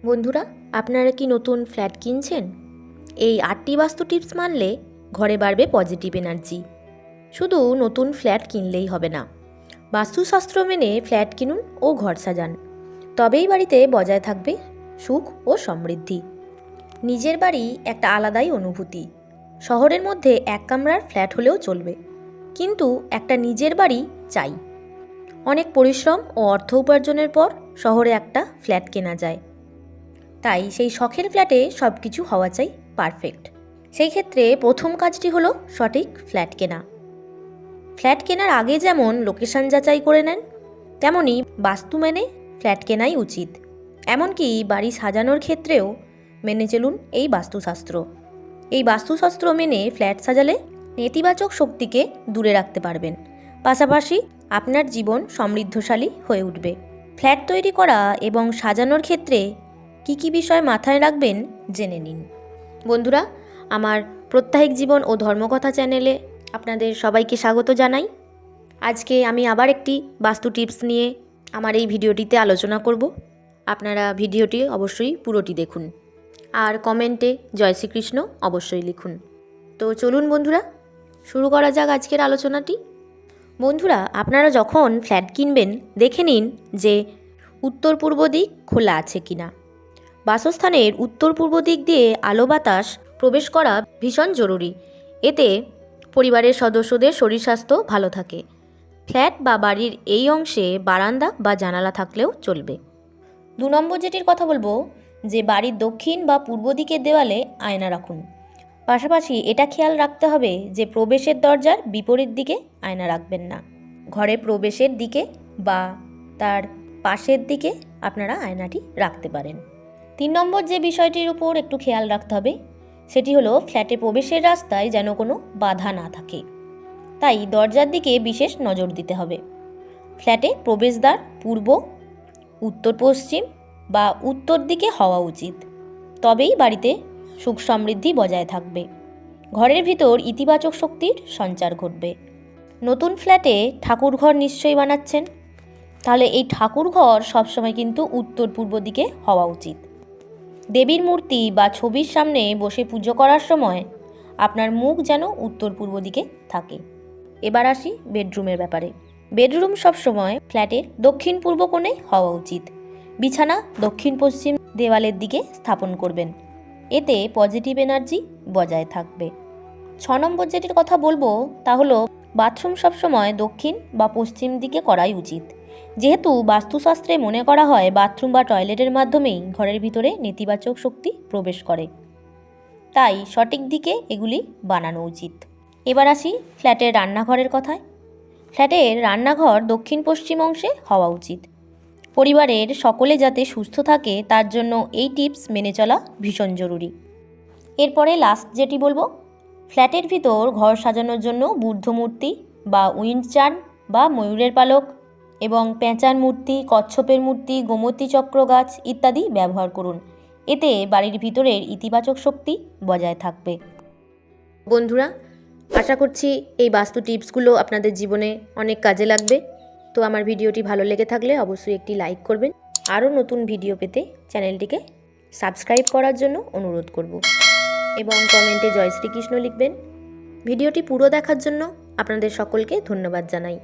বন্ধুরা, আপনারা কি নতুন ফ্ল্যাট কিনছেন? এই 8টি বাস্তু টিপস মানলে ঘরে বাড়বে পজিটিভ এনার্জি। শুধু নতুন ফ্ল্যাট কিনলেই হবে না, বাস্তুশাস্ত্র মেনে ফ্ল্যাট কিনুন ও ঘর সাজান। তবেই বাড়িতে বজায় থাকবে সুখ ও সমৃদ্ধি। নিজের বাড়ি একটা আলাদাই অনুভূতি। শহরের মধ্যে এক কামরার ফ্ল্যাট হলেও চলবে, কিন্তু একটা নিজের বাড়ি চাই। অনেক পরিশ্রম ও অর্থ উপার্জনের পর শহরে একটা ফ্ল্যাট কেনা যায়, তাই সেই শখের ফ্ল্যাটে সব কিছু হওয়া চাই পারফেক্ট। সেই ক্ষেত্রে প্রথম কাজটি হলো সঠিক ফ্ল্যাট কেনা। ফ্ল্যাট কেনার আগে যেমন লোকেশন যাচাই করে নেন, তেমনই বাস্তু মেনে ফ্ল্যাট কেনাই উচিত। এমনকি বাড়ি সাজানোর ক্ষেত্রেও মেনে চলুন এই বাস্তুশাস্ত্র। এই বাস্তুশাস্ত্র মেনে ফ্ল্যাট সাজালে নেতিবাচক শক্তিকে দূরে রাখতে পারবেন, পাশাপাশি আপনার জীবন সমৃদ্ধশালী হয়ে উঠবে। ফ্ল্যাট তৈরি করা এবং সাজানোর ক্ষেত্রে কী কী বিষয় মাথায় রাখবেন জেনে নিন। বন্ধুরা, আমার প্রত্যাহিক জীবন ও ধর্মকথা চ্যানেলে আপনাদের সবাইকে স্বাগত জানাই। আজকে আমি আবার একটি বাস্তু টিপস নিয়ে আমার এই ভিডিওটিতে আলোচনা করব। আপনারা ভিডিওটি অবশ্যই পুরোটি দেখুন, আর কমেন্টে জয় শ্রীকৃষ্ণ অবশ্যই লিখুন। তো চলুন বন্ধুরা, শুরু করা যাক আজকের আলোচনাটি। বন্ধুরা, আপনারা যখন ফ্ল্যাট কিনবেন দেখে নিন যে উত্তর পূর্ব দিক খোলা আছে কিনা। বাসস্থানের উত্তর পূর্ব দিক দিয়ে আলো বাতাস প্রবেশ করা ভীষণ জরুরি। এতে পরিবারের সদস্যদের শরীর স্বাস্থ্য ভালো থাকে। ফ্ল্যাট বা বাড়ির এই অংশে বারান্দা বা জানালা থাকলেও চলবে। 2 নম্বর যেটির কথা বলবো, যে বাড়ির দক্ষিণ বা পূর্ব দিকের দেওয়ালে আয়না রাখুন। পাশাপাশি এটা খেয়াল রাখতে হবে যে প্রবেশের দরজার বিপরীত দিকে আয়না রাখবেন না। ঘরে প্রবেশের দিকে বা তার পাশের দিকে আপনারা আয়নাটি রাখতে পারেন। 3 নম্বর যে বিষয়টির উপর একটু খেয়াল রাখতে হবে সেটি হলো ফ্ল্যাটে প্রবেশের রাস্তায় যেন কোনো বাধা না থাকে, তাই দরজার দিকে বিশেষ নজর দিতে হবে। ফ্ল্যাটে প্রবেশদ্বার পূর্ব, উত্তর পশ্চিম বা উত্তর দিকে হওয়া উচিত, তবেই বাড়িতে সুখ সমৃদ্ধি বজায় থাকবে। ঘরের ভিতর ইতিবাচক শক্তির সঞ্চার ঘটবে। নতুন ফ্ল্যাটে ঠাকুরঘর নিশ্চয়ই বানাচ্ছেন, তাহলে এই ঠাকুরঘর সবসময় কিন্তু উত্তর পূর্ব দিকে হওয়া উচিত। দেবীর মূর্তি বা ছবির সামনে বসে পুজো করার সময় আপনার মুখ যেন উত্তর পূর্ব দিকে থাকে। এবার আসি বেডরুমের ব্যাপারে। বেডরুম সবসময় ফ্ল্যাটের দক্ষিণ পূর্ব কোণে হওয়া উচিত। বিছানা দক্ষিণ পশ্চিম দেওয়ালের দিকে স্থাপন করবেন, এতে পজিটিভ এনার্জি বজায় থাকবে। 6 নম্বর যেটির কথা বলবো তা হলো বাথরুম সবসময় দক্ষিণ বা পশ্চিম দিকে করাই উচিত, যেহেতু বাস্তুশাস্ত্রে মনে করা হয় বাথরুম বা টয়লেটের মাধ্যমেই ঘরের ভিতরে নেতিবাচক শক্তি প্রবেশ করে, তাই সঠিক দিকে এগুলি বানানো উচিত। এবার আসি ফ্ল্যাটের রান্নাঘরের কথায়। ফ্ল্যাটের রান্নাঘর দক্ষিণ পশ্চিম অংশে হওয়া উচিত। পরিবারের সকলে যাতে সুস্থ থাকে তার জন্য এই টিপস মেনে চলা ভীষণ জরুরি। এরপরে লাস্ট যেটি বলবো, ফ্ল্যাটের ভিতর ঘর সাজানোর জন্য বুদ্ধ মূর্তি বা উইন্ড চার্ম বা ময়ূরের পালক এবং পেঁচার মূর্তি, কচ্ছপের মূর্তি, গোমতী চক্র গাছ ইত্যাদি ব্যবহার করুন। এতে বাড়ির ভিতরের ইতিবাচক শক্তি বজায় থাকবে। বন্ধুরা, আশা করছি এই বাস্তু টিপসগুলো আপনাদের জীবনে অনেক কাজে লাগবে। তো আমার ভিডিওটি ভালো লেগে থাকলে অবশ্যই একটি লাইক করবেন। আরও নতুন ভিডিও পেতে চ্যানেলটিকে সাবস্ক্রাইব করার জন্য অনুরোধ করব এবং কমেন্টে জয় শ্রীকৃষ্ণ লিখবেন। ভিডিওটি পুরো দেখার জন্য আপনাদের সকলকে ধন্যবাদ জানাই।